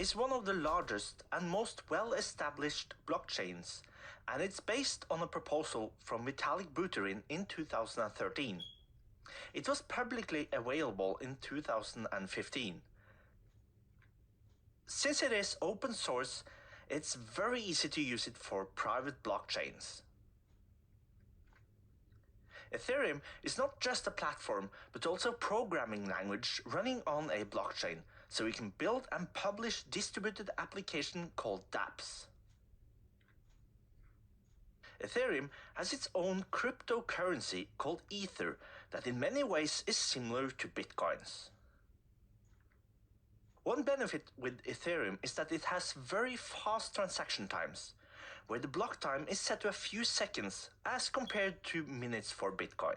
is one of the largest and most well-established blockchains, and it's based on a proposal from Vitalik Buterin in 2013. It was publicly available in 2015. Since it is open source, it's very easy to use it for private blockchains. Ethereum is not just a platform, but also a programming language running on a blockchain, so we can build and publish distributed applications called dApps. Ethereum has its own cryptocurrency called Ether that in many ways is similar to Bitcoins. One benefit with Ethereum is that it has very fast transaction times, where the block time is set to a few seconds as compared to minutes for Bitcoin.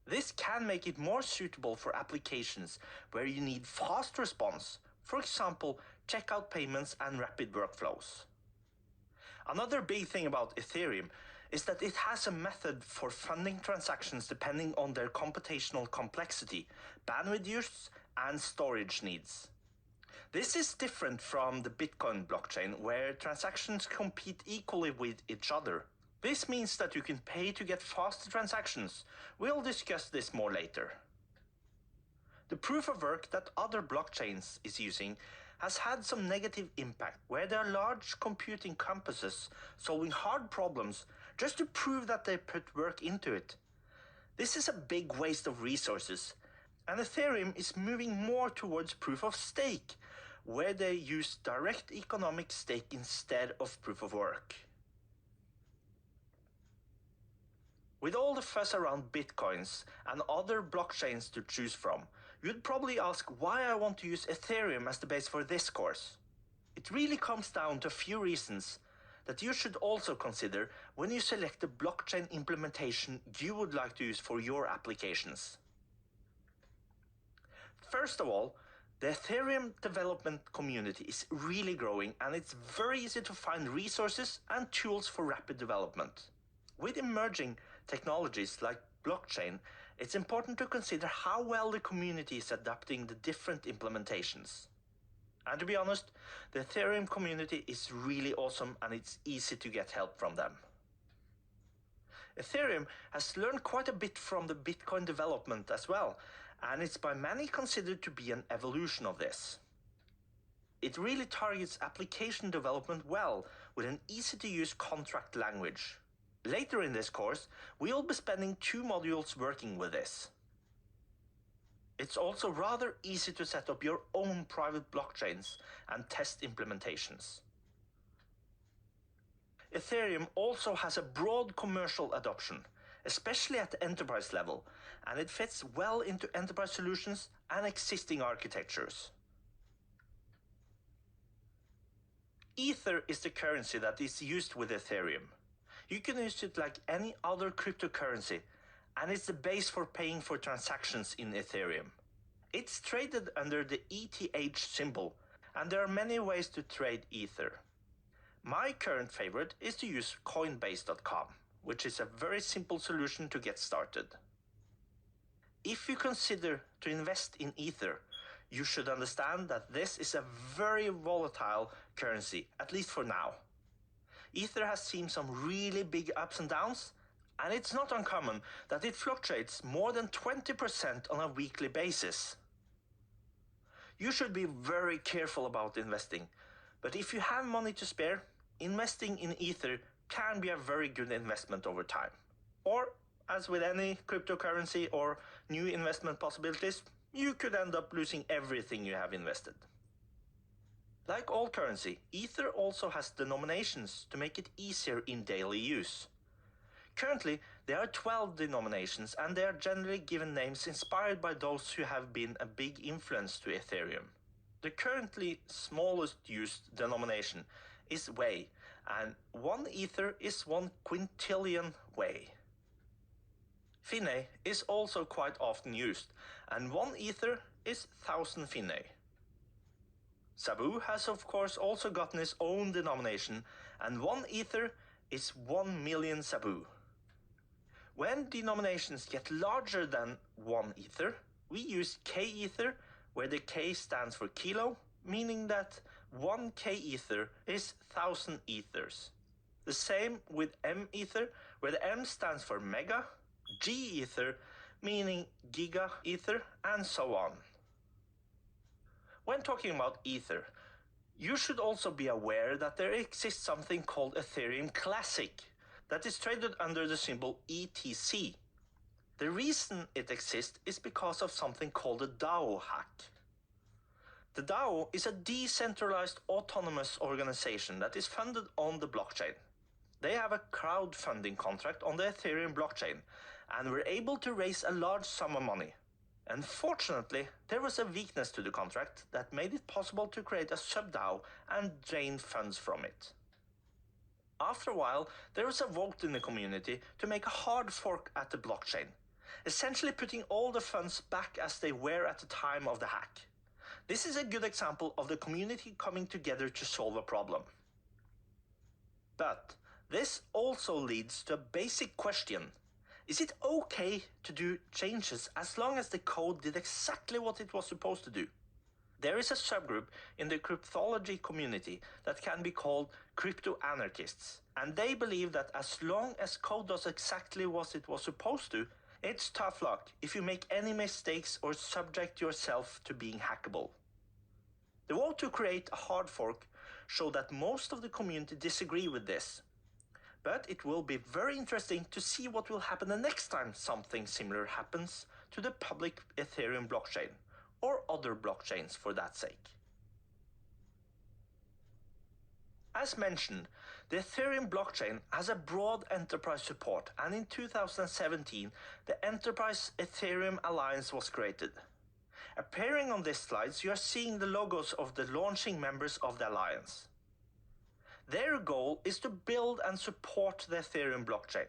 This can make it more suitable for applications where you need fast response, for example, checkout payments and rapid workflows. Another big thing about Ethereum is that it has a method for funding transactions depending on their computational complexity, bandwidth use, and storage needs. This is different from the Bitcoin blockchain, where transactions compete equally with each other. This means that you can pay to get faster transactions. We'll discuss this more later. The proof of work that other blockchains is using has had some negative impact, where there are large computing campuses solving hard problems just to prove that they put work into it. This is a big waste of resources, and Ethereum is moving more towards proof of stake, where they use direct economic stake instead of proof of work. With all the fuss around Bitcoins and other blockchains to choose from, you'd probably ask why I want to use Ethereum as the base for this course. It really comes down to a few reasons that you should also consider when you select the blockchain implementation you would like to use for your applications. First of all, the Ethereum development community is really growing, and it's very easy to find resources and tools for rapid development. With emerging technologies like blockchain, it's important to consider how well the community is adapting the different implementations. And to be honest, the Ethereum community is really awesome, and it's easy to get help from them. Ethereum has learned quite a bit from the Bitcoin development as well, and it's by many considered to be an evolution of this. It really targets application development well with an easy-to-use contract language. Later in this course, we'll be spending 2 modules working with this. It's also rather easy to set up your own private blockchains and test implementations. Ethereum also has a broad commercial adoption, especially at the enterprise level, and it fits well into enterprise solutions and existing architectures. Ether is the currency that is used with Ethereum. You can use it like any other cryptocurrency, and it's the base for paying for transactions in Ethereum. It's traded under the ETH symbol, and there are many ways to trade Ether. My current favorite is to use Coinbase.com, which is a very simple solution to get started. If you consider to invest in Ether, you should understand that this is a very volatile currency, at least for now. Ether has seen some really big ups and downs, and it's not uncommon that it fluctuates more than 20% on a weekly basis. You should be very careful about investing, but if you have money to spare, investing in Ether can be a very good investment over time. Or, as with any cryptocurrency or new investment possibilities, you could end up losing everything you have invested. Like all currency, Ether also has denominations to make it easier in daily use. Currently, there are 12 denominations, and they are generally given names inspired by those who have been a big influence to Ethereum. The currently smallest used denomination is Wei, and 1 Ether is 1 quintillion Wei. Finne is also quite often used, and 1 Ether is 1000 Finne. Sabu has of course also gotten its own denomination, and 1 Ether is 1 million Sabu. When denominations get larger than 1 Ether, we use K Ether, where the K stands for kilo, meaning that 1k ether is 1000 ethers. The same with M ether, where the M stands for mega, G ether meaning giga ether, and so on. When talking about ether, you should also be aware that there exists something called Ethereum Classic that is traded under the symbol ETC. The reason it exists is because of something called a DAO hack. The DAO is a decentralized autonomous organization that is funded on the blockchain. They have a crowdfunding contract on the Ethereum blockchain and were able to raise a large sum of money. Unfortunately, there was a weakness to the contract that made it possible to create a sub-DAO and drain funds from it. After a while, there was a vote in the community to make a hard fork at the blockchain, essentially putting all the funds back as they were at the time of the hack. This is a good example of the community coming together to solve a problem. But this also leads to a basic question. Is it okay to do changes as long as the code did exactly what it was supposed to do? There is a subgroup in the cryptology community that can be called crypto anarchists, and they believe that as long as code does exactly what it was supposed to, it's tough luck if you make any mistakes or subject yourself to being hackable. The vote to create a hard fork show that most of the community disagree with this. But it will be very interesting to see what will happen the next time something similar happens to the public Ethereum blockchain, or other blockchains for that sake. As mentioned, the Ethereum blockchain has a broad enterprise support, and in 2017 the Enterprise Ethereum Alliance was created. Appearing on these slides, you are seeing the logos of the launching members of the alliance. Their goal is to build and support the Ethereum blockchain.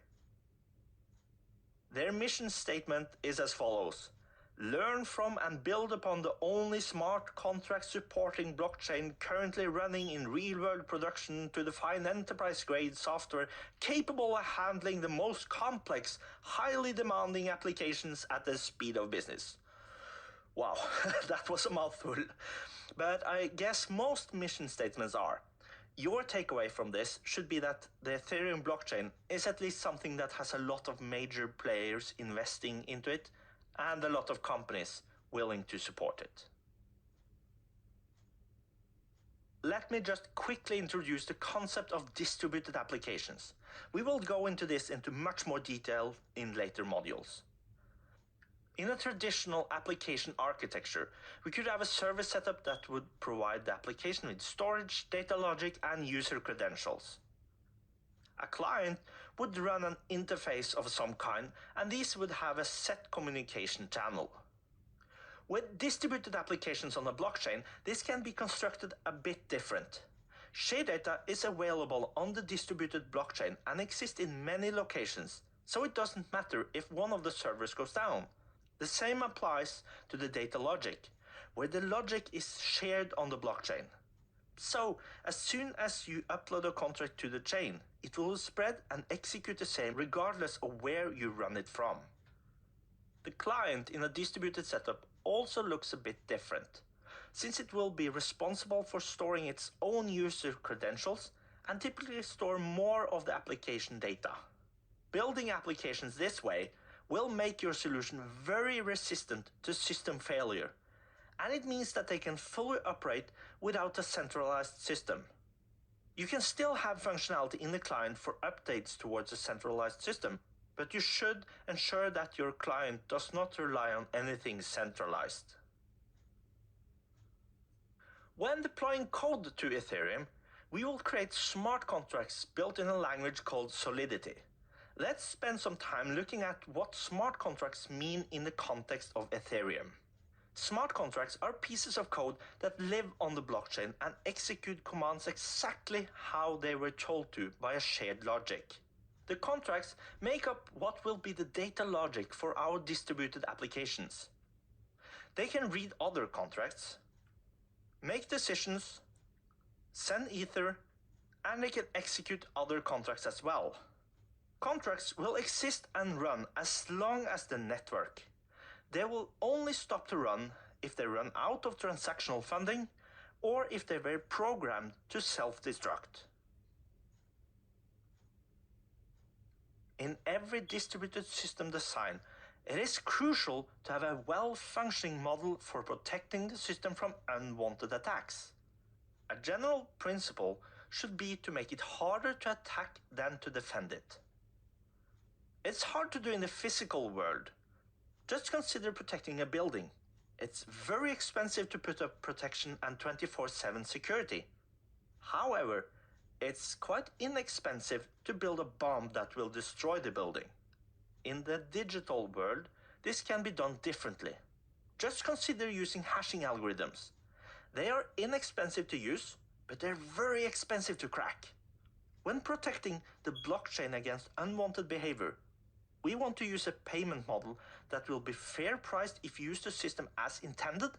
Their mission statement is as follows: learn from and build upon the only smart contract supporting blockchain currently running in real-world production to define enterprise-grade software capable of handling the most complex, highly demanding applications at the speed of business. Wow, that was a mouthful. But I guess most mission statements are. Your takeaway from this should be that the Ethereum blockchain is at least something that has a lot of major players investing into it and a lot of companies willing to support it. Let me just quickly introduce the concept of distributed applications. We will go into this into much more detail in later modules. In a traditional application architecture, we could have a service setup that would provide the application with storage, data logic, and user credentials. A client would run an interface of some kind, and these would have a set communication channel. With distributed applications on the blockchain, this can be constructed a bit different. Shared data is available on the distributed blockchain and exists in many locations, so it doesn't matter if one of the servers goes down. The same applies to the data logic, where the logic is shared on the blockchain. So, as soon as you upload a contract to the chain, it will spread and execute the same regardless of where you run it from. The client in a distributed setup also looks a bit different, since it will be responsible for storing its own user credentials and typically store more of the application data. Building applications this way will make your solution very resistant to system failure, and it means that they can fully operate without a centralized system. You can still have functionality in the client for updates towards a centralized system, but you should ensure that your client does not rely on anything centralized. When deploying code to Ethereum, we will create smart contracts built in a language called Solidity. Let's spend some time looking at what smart contracts mean in the context of Ethereum. Smart contracts are pieces of code that live on the blockchain and execute commands exactly how they were told to by a shared logic. The contracts make up what will be the data logic for our distributed applications. They can read other contracts, make decisions, send ether, and they can execute other contracts as well. Contracts will exist and run as long as the network. They will only stop to run if they run out of transactional funding, or if they were programmed to self-destruct. In every distributed system design, it is crucial to have a well-functioning model for protecting the system from unwanted attacks. A general principle should be to make it harder to attack than to defend it. It's hard to do in the physical world. Just consider protecting a building. It's very expensive to put up protection and 24/7 security. However, it's quite inexpensive to build a bomb that will destroy the building. In the digital world, this can be done differently. Just consider using hashing algorithms. They are inexpensive to use, but they're very expensive to crack. When protecting the blockchain against unwanted behavior, we want to use a payment model that will be fair priced if you use the system as intended,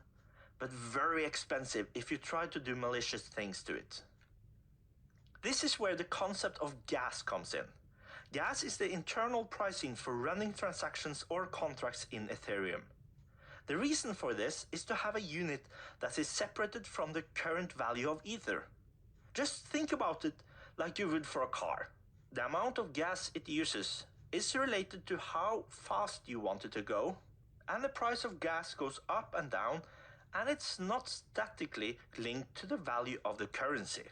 but very expensive if you try to do malicious things to it. This is where the concept of gas comes in. Gas is the internal pricing for running transactions or contracts in Ethereum. The reason for this is to have a unit that is separated from the current value of Ether. Just think about it like you would for a car. The amount of gas it uses is related to how fast you want it to go, and the price of gas goes up and down, and it's not statically linked to the value of the currency.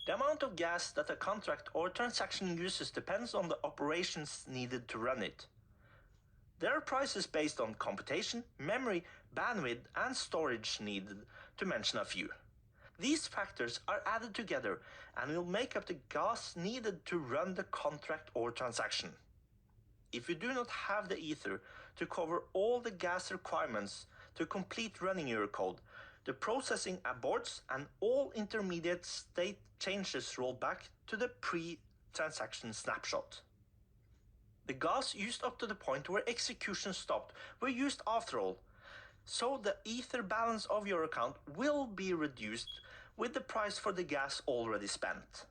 The amount of gas that a contract or transaction uses depends on the operations needed to run it. There are prices based on computation, memory, bandwidth, and storage needed, to mention a few. These factors are added together and will make up the gas needed to run the contract or transaction. If you do not have the Ether to cover all the gas requirements to complete running your code, the processing aborts and all intermediate state changes roll back to the pre-transaction snapshot. The gas used up to the point where execution stopped were used after all, so the Ether balance of your account will be reduced with the price for the gas already spent.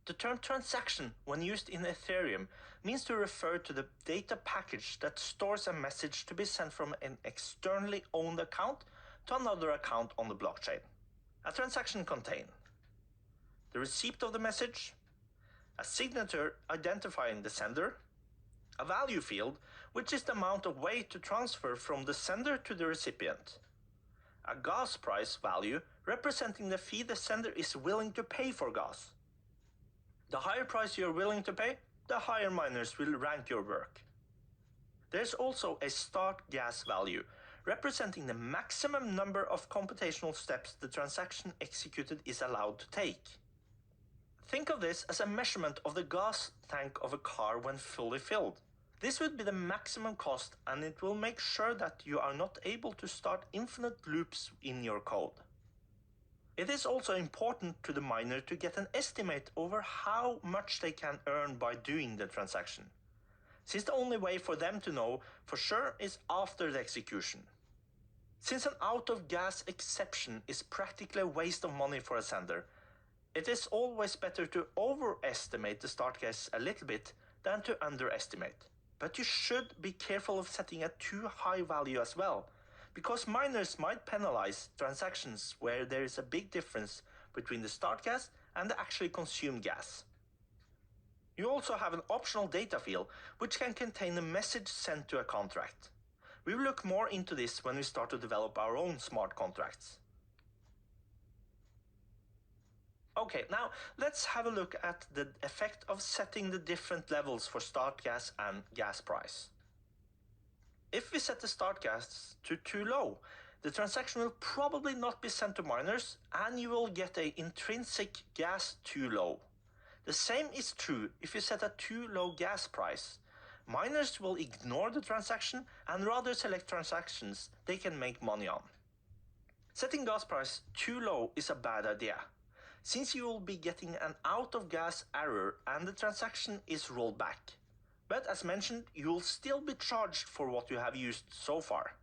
The term transaction, when used in Ethereum, means to refer to the data package that stores a message to be sent from an externally owned account to another account on the blockchain. A transaction contains the receipt of the message, a signature identifying the sender, a value field, which is the amount of weight to transfer from the sender to the recipient, a gas price value representing the fee the sender is willing to pay for gas. The higher price you're willing to pay, the higher miners will rank your work. There's also a start gas value, representing the maximum number of computational steps the transaction executed is allowed to take. Think of this as a measurement of the gas tank of a car when fully filled. This would be the maximum cost, and it will make sure that you are not able to start infinite loops in your code. It is also important to the miner to get an estimate over how much they can earn by doing the transaction, since the only way for them to know for sure is after the execution. Since an out-of-gas exception is practically a waste of money for a sender, it is always better to overestimate the start gas a little bit than to underestimate. But you should be careful of setting a too high value as well, because miners might penalize transactions where there is a big difference between the start gas and the actually consumed gas. You also have an optional data field which can contain a message sent to a contract. We will look more into this when we start to develop our own smart contracts. Okay, now let's have a look at the effect of setting the different levels for start gas and gas price. If we set the start gas to too low, the transaction will probably not be sent to miners and you will get an intrinsic gas too low. The same is true if you set a too low gas price. Miners will ignore the transaction and rather select transactions they can make money on. Setting gas price too low is a bad idea, since you will be getting an out-of-gas error and the transaction is rolled back. But as mentioned, you will still be charged for what you have used so far.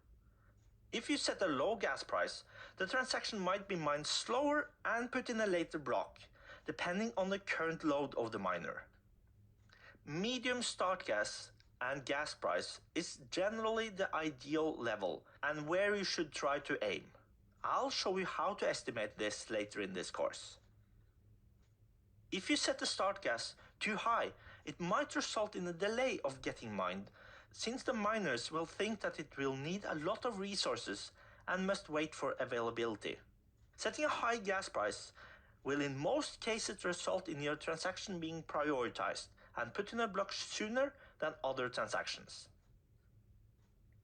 If you set a low gas price, the transaction might be mined slower and put in a later block, depending on the current load of the miner. Medium start gas and gas price is generally the ideal level and where you should try to aim. I'll show you how to estimate this later in this course. If you set the start gas too high, it might result in a delay of getting mined, since the miners will think that it will need a lot of resources and must wait for availability. Setting a high gas price will in most cases result in your transaction being prioritized and put in a block sooner than other transactions.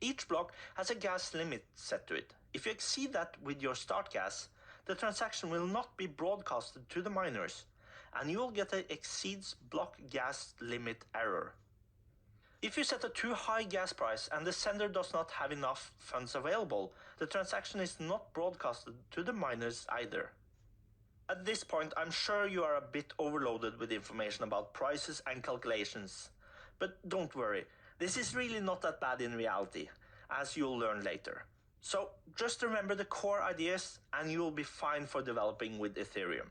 Each block has a gas limit set to it. If you exceed that with your start gas, the transaction will not be broadcasted to the miners, and you will get an exceeds block gas limit error. If you set a too high gas price and the sender does not have enough funds available, the transaction is not broadcasted to the miners either. At this point, I'm sure you are a bit overloaded with information about prices and calculations. But don't worry, this is really not that bad in reality, as you'll learn later. So just remember the core ideas and you'll be fine for developing with Ethereum.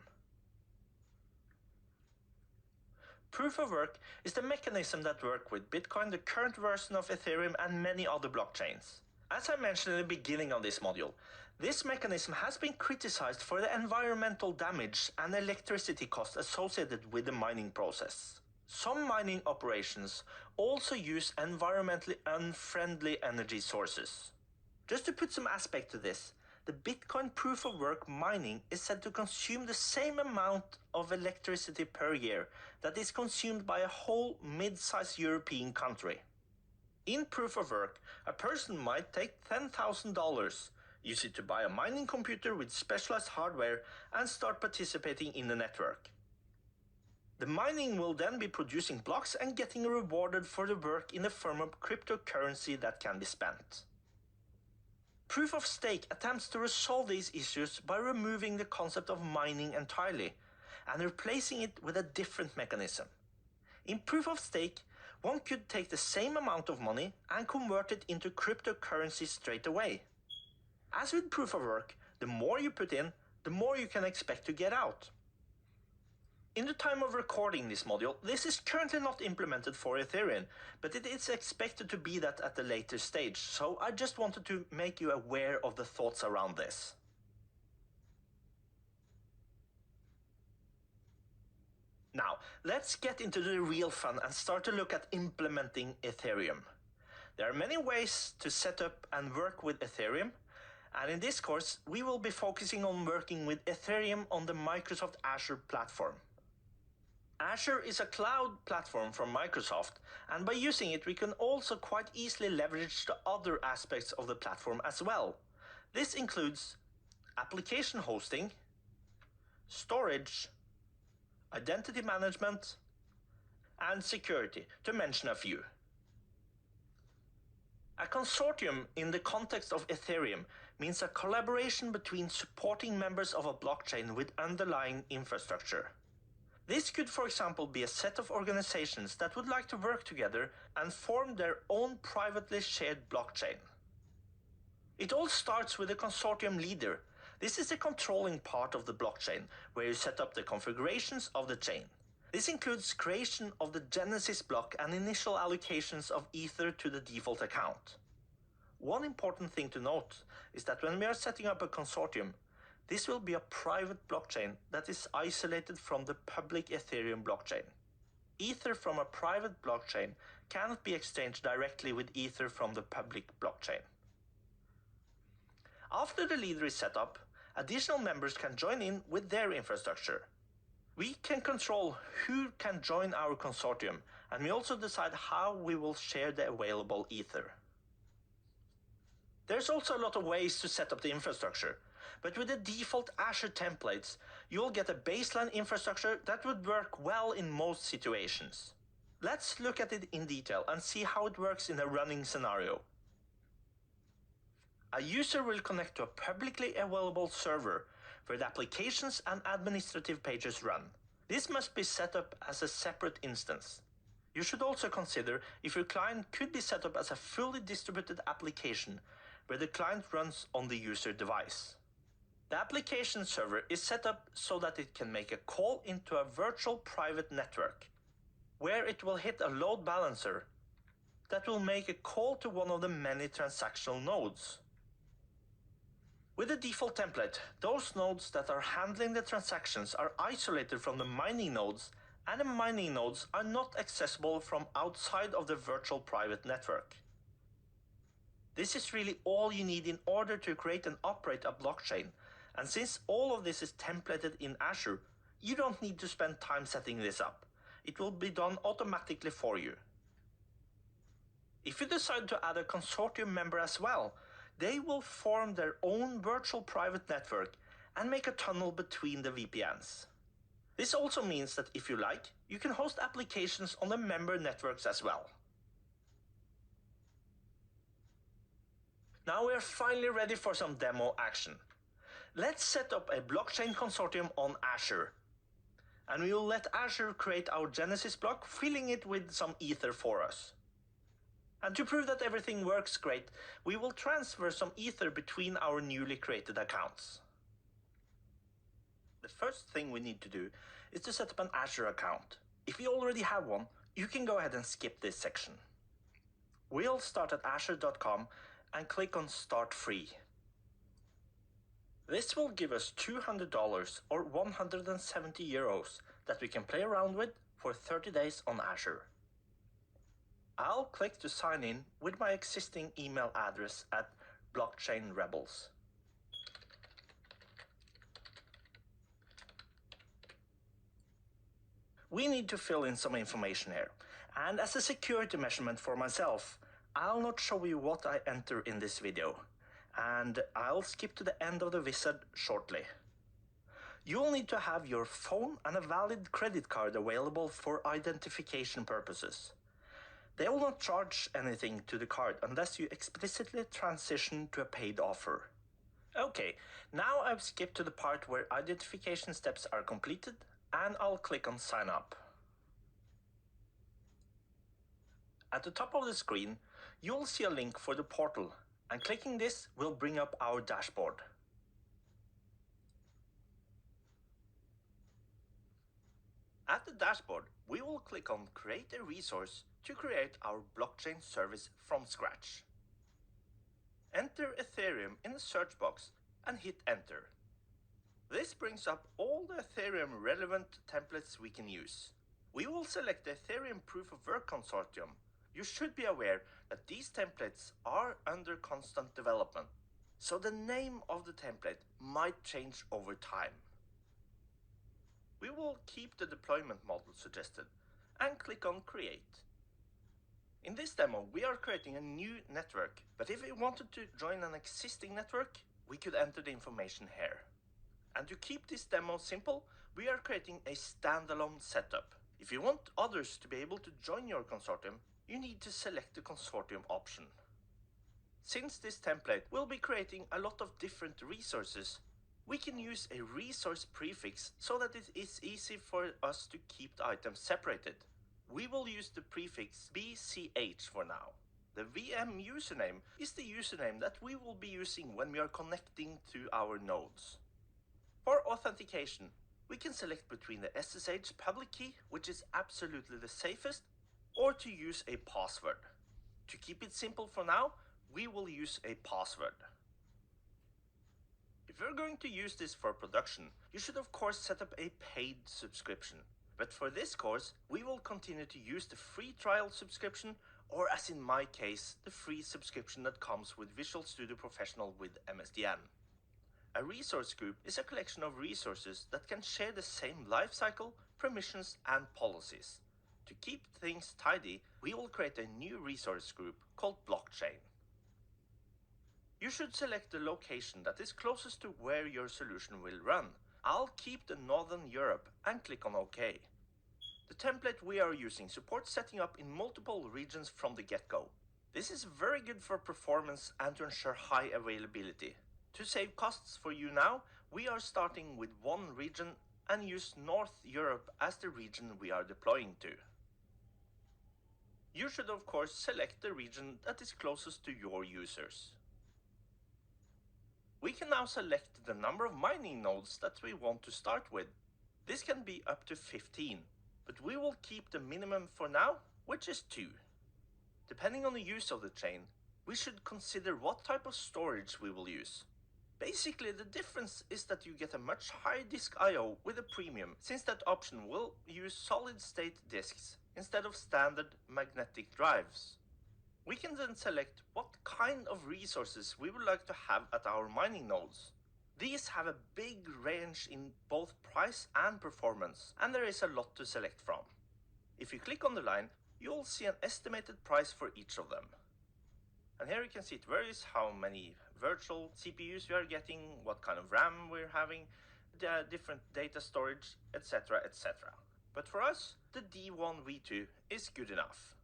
Proof of work is the mechanism that works with Bitcoin, the current version of Ethereum, and many other blockchains. As I mentioned in the beginning of this module, this mechanism has been criticized for the environmental damage and electricity costs associated with the mining process. Some mining operations also use environmentally unfriendly energy sources. Just to put some aspect to this, the Bitcoin proof of work mining is said to consume the same amount of electricity per year that is consumed by a whole mid-sized European country. In proof of work, a person might take $10,000, use it to buy a mining computer with specialized hardware, and start participating in the network. The mining will then be producing blocks and getting rewarded for the work in the form of cryptocurrency that can be spent. Proof of stake attempts to resolve these issues by removing the concept of mining entirely and replacing it with a different mechanism. In proof of stake, one could take the same amount of money and convert it into cryptocurrency straight away. As with proof of work, the more you put in, the more you can expect to get out. In the time of recording this module, this is currently not implemented for Ethereum, but it is expected to be that at a later stage, so I just wanted to make you aware of the thoughts around this. Now, let's get into the real fun and start to look at implementing Ethereum. There are many ways to set up and work with Ethereum, and in this course, we will be focusing on working with Ethereum on the Microsoft Azure platform. Azure is a cloud platform from Microsoft, and by using it, we can also quite easily leverage the other aspects of the platform as well. This includes application hosting, storage, identity management, and security, to mention a few. A consortium in the context of Ethereum means a collaboration between supporting members of a blockchain with underlying infrastructure. This could, for example, be a set of organizations that would like to work together and form their own privately shared blockchain. It all starts with a consortium leader. This is the controlling part of the blockchain, where you set up the configurations of the chain. This includes creation of the Genesis block and initial allocations of Ether to the default account. One important thing to note is that when we are setting up a consortium, this will be a private blockchain that is isolated from the public Ethereum blockchain. Ether from a private blockchain cannot be exchanged directly with Ether from the public blockchain. After the leader is set up, additional members can join in with their infrastructure. We can control who can join our consortium, and we also decide how we will share the available Ether. There's also a lot of ways to set up the infrastructure, but with the default Azure templates, you'll get a baseline infrastructure that would work well in most situations. Let's look at it in detail and see how it works in a running scenario. A user will connect to a publicly available server where the applications and administrative pages run. This must be set up as a separate instance. You should also consider if your client could be set up as a fully distributed application where the client runs on the user device. The application server is set up so that it can make a call into a virtual private network, where it will hit a load balancer that will make a call to one of the many transactional nodes. With the default template, those nodes that are handling the transactions are isolated from the mining nodes, and the mining nodes are not accessible from outside of the virtual private network. This is really all you need in order to create and operate a blockchain, and since all of this is templated in Azure, you don't need to spend time setting this up. It will be done automatically for you. If you decide to add a consortium member as well, they will form their own virtual private network and make a tunnel between the VPNs. This also means that if you like, you can host applications on the member networks as well. Now we are finally ready for some demo action. Let's set up a blockchain consortium on Azure. And we will let Azure create our Genesis block, filling it with some Ether for us. And to prove that everything works great, we will transfer some Ether between our newly created accounts. The first thing we need to do is to set up an Azure account. If you already have one, you can go ahead and skip this section. We'll start at azure.com and click on Start Free. This will give us $200 or 170 euros that we can play around with for 30 days on Azure. I'll click to sign in with my existing email address at BlockChain Rebels. We need to fill in some information here, and as a security measurement for myself, I'll not show you what I enter in this video, and I'll skip to the end of the wizard shortly. You'll need to have your phone and a valid credit card available for identification purposes. They will not charge anything to the card unless you explicitly transition to a paid offer. Okay, now I've skipped to the part where identification steps are completed, and I'll click on Sign Up. At the top of the screen, you'll see a link for the portal, and clicking this will bring up our dashboard. At the dashboard, we will click on Create a Resource to create our blockchain service from scratch. Enter Ethereum in the search box and hit Enter. This brings up all the Ethereum relevant templates we can use. We will select the Ethereum Proof of Work Consortium. You should be aware that these templates are under constant development, so the name of the template might change over time. We will keep the deployment model suggested and click on Create. In this demo, we are creating a new network, but if we wanted to join an existing network, we could enter the information here. And to keep this demo simple, we are creating a standalone setup. If you want others to be able to join your consortium, you need to select the consortium option. Since this template will be creating a lot of different resources, we can use a resource prefix so that it is easy for us to keep the items separated. We will use the prefix BCH for now. The VM username is the username that we will be using when we are connecting to our nodes. For authentication, we can select between the SSH public key, which is absolutely the safest, or to use a password. To keep it simple for now, we will use a password. If you're going to use this for production, you should of course set up a paid subscription. But for this course, we will continue to use the free trial subscription, or as in my case, the free subscription that comes with Visual Studio Professional with MSDN. A resource group is a collection of resources that can share the same lifecycle, permissions, and policies. To keep things tidy, we will create a new resource group called BlockChain. You should select the location that is closest to where your solution will run. I'll keep the Northern Europe and click on OK. The template we are using supports setting up in multiple regions from the get-go. This is very good for performance and to ensure high availability. To save costs for you now, we are starting with one region and use North Europe as the region we are deploying to. You should of course select the region that is closest to your users. We can now select the number of mining nodes that we want to start with. This can be up to 15, but we will keep the minimum for now, which is 2. Depending on the use of the chain, we should consider what type of storage we will use. Basically, the difference is that you get a much higher disk I/O with a premium, since that option will use solid-state disks instead of standard magnetic drives. We can then select what kind of resources we would like to have at our mining nodes. These have a big range in both price and performance, and there is a lot to select from. If you click on the line, you'll see an estimated price for each of them. And here you can see it varies how many virtual CPUs we are getting, what kind of RAM we're having, the different data storage, etc, etc. But for us, the D1 V2 is good enough.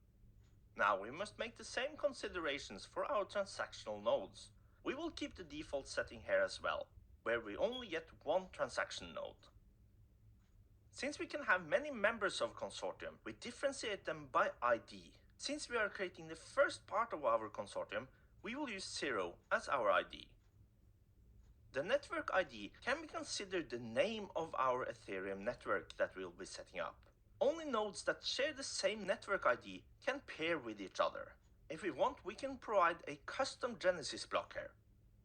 Now we must make the same considerations for our transactional nodes. We will keep the default setting here as well, where we only get one transaction node. Since we can have many members of a consortium, we differentiate them by ID. Since we are creating the first part of our consortium, we will use 0 as our ID. The network ID can be considered the name of our Ethereum network that we'll be setting up. Only nodes that share the same network ID can pair with each other. If we want, we can provide a custom Genesis block here.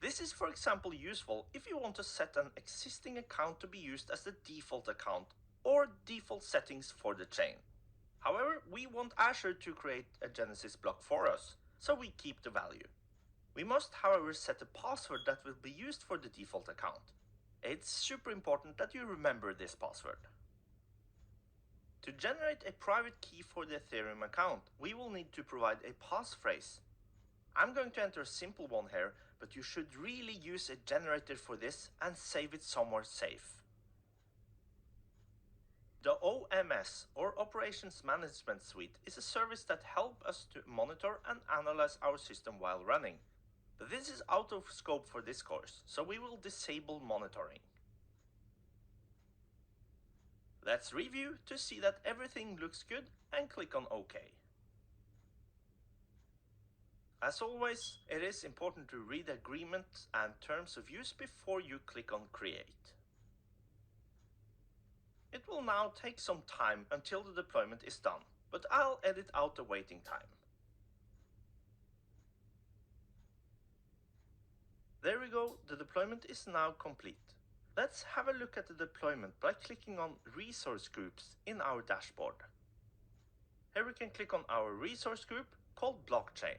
This is, for example, useful if you want to set an existing account to be used as the default account or default settings for the chain. However, we want Azure to create a Genesis block for us, so we keep the value. We must, however, set a password that will be used for the default account. It's super important that you remember this password. To generate a private key for the Ethereum account, we will need to provide a passphrase. I'm going to enter a simple one here, but you should really use a generator for this and save it somewhere safe. The OMS, or Operations Management Suite, is a service that helps us to monitor and analyze our system while running. But this is out of scope for this course, so we will disable monitoring. Let's review to see that everything looks good and click on OK. As always, it is important to read agreements and terms of use before you click on Create. It will now take some time until the deployment is done, but I'll edit out the waiting time. There we go, the deployment is now complete. Let's have a look at the deployment by clicking on Resource Groups in our dashboard. Here we can click on our resource group called BlockChain.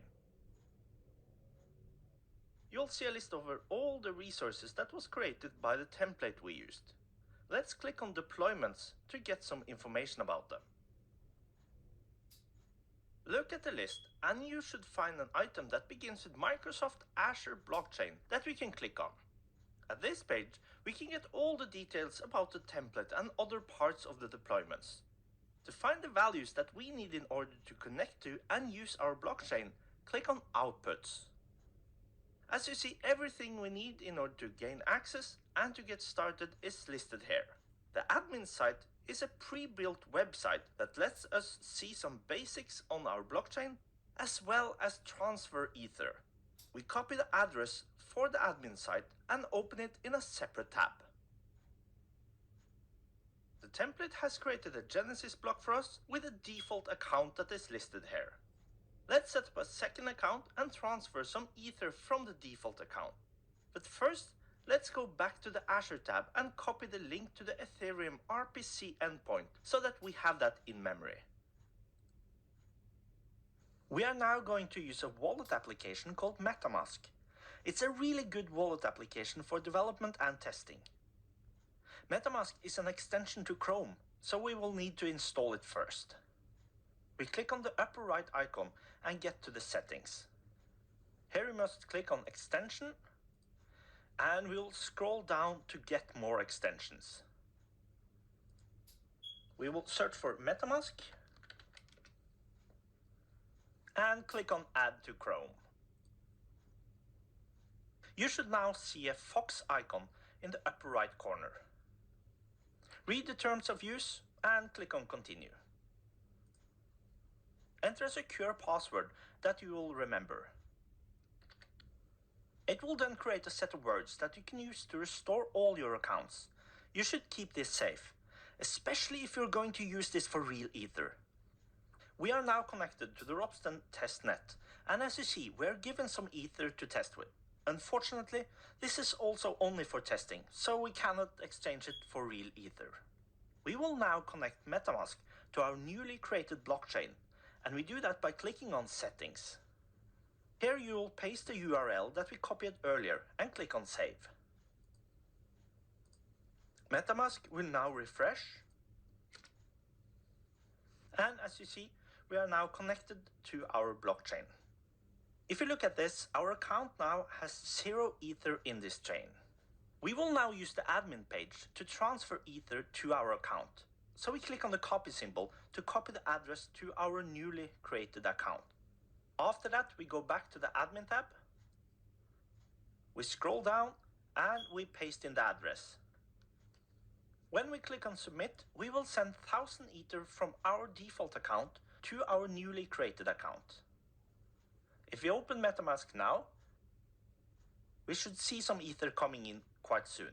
You'll see a list over all the resources that was created by the template we used. Let's click on Deployments to get some information about them. Look at the list and you should find an item that begins with Microsoft Azure Blockchain that we can click on. At this page, we can get all the details about the template and other parts of the deployments. To find the values that we need in order to connect to and use our blockchain, click on Outputs. As you see, everything we need in order to gain access and to get started is listed here. The admin site is a pre-built website that lets us see some basics on our blockchain as well as transfer Ether. We copy the address for the admin site and open it in a separate tab. The template has created a Genesis block for us with a default account that is listed here. Let's set up a second account and transfer some Ether from the default account. But first, let's go back to the Azure tab and copy the link to the Ethereum RPC endpoint so that we have that in memory. We are now going to use a wallet application called MetaMask. It's a really good wallet application for development and testing. MetaMask is an extension to Chrome, so we will need to install it first. We click on the upper right icon and get to the settings. Here we must click on Extension and we'll scroll down to get more extensions. We will search for MetaMask and click on Add to Chrome. You should now see a Fox icon in the upper right corner. Read the terms of use and click on Continue. Enter a secure password that you will remember. It will then create a set of words that you can use to restore all your accounts. You should keep this safe, especially if you're going to use this for real Ether. We are now connected to the Ropsten testnet, and as you see, we are given some Ether to test with. Unfortunately, this is also only for testing, so we cannot exchange it for real Ether. We will now connect MetaMask to our newly created blockchain, and we do that by clicking on Settings. Here you will paste the URL that we copied earlier and click on Save. MetaMask will now refresh, and as you see, we are now connected to our blockchain. If you look at this, our account now has 0 Ether in this chain. We will now use the admin page to transfer Ether to our account. So we click on the copy symbol to copy the address to our newly created account. After that, we go back to the admin tab. We scroll down and we paste in the address. When we click on submit, we will send 1000 Ether from our default account to our newly created account. If we open MetaMask now, we should see some Ether coming in quite soon.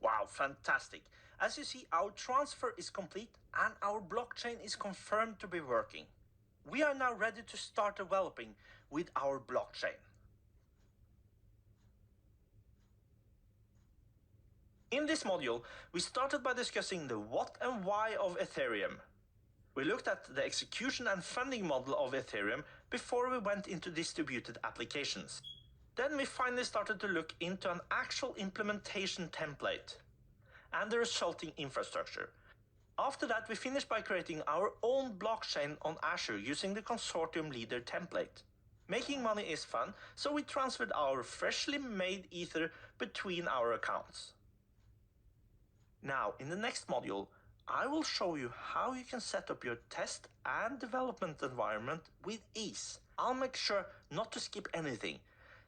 Wow, fantastic. As you see, our transfer is complete and our blockchain is confirmed to be working. We are now ready to start developing with our blockchain. In this module, we started by discussing the what and why of Ethereum. We looked at the execution and funding model of Ethereum before we went into distributed applications. Then we finally started to look into an actual implementation template and the resulting infrastructure. After that, we finished by creating our own blockchain on Azure using the consortium leader template. Making money is fun, so we transferred our freshly made Ether between our accounts. Now, in the next module, I will show you how you can set up your test and development environment with ease. I'll make sure not to skip anything,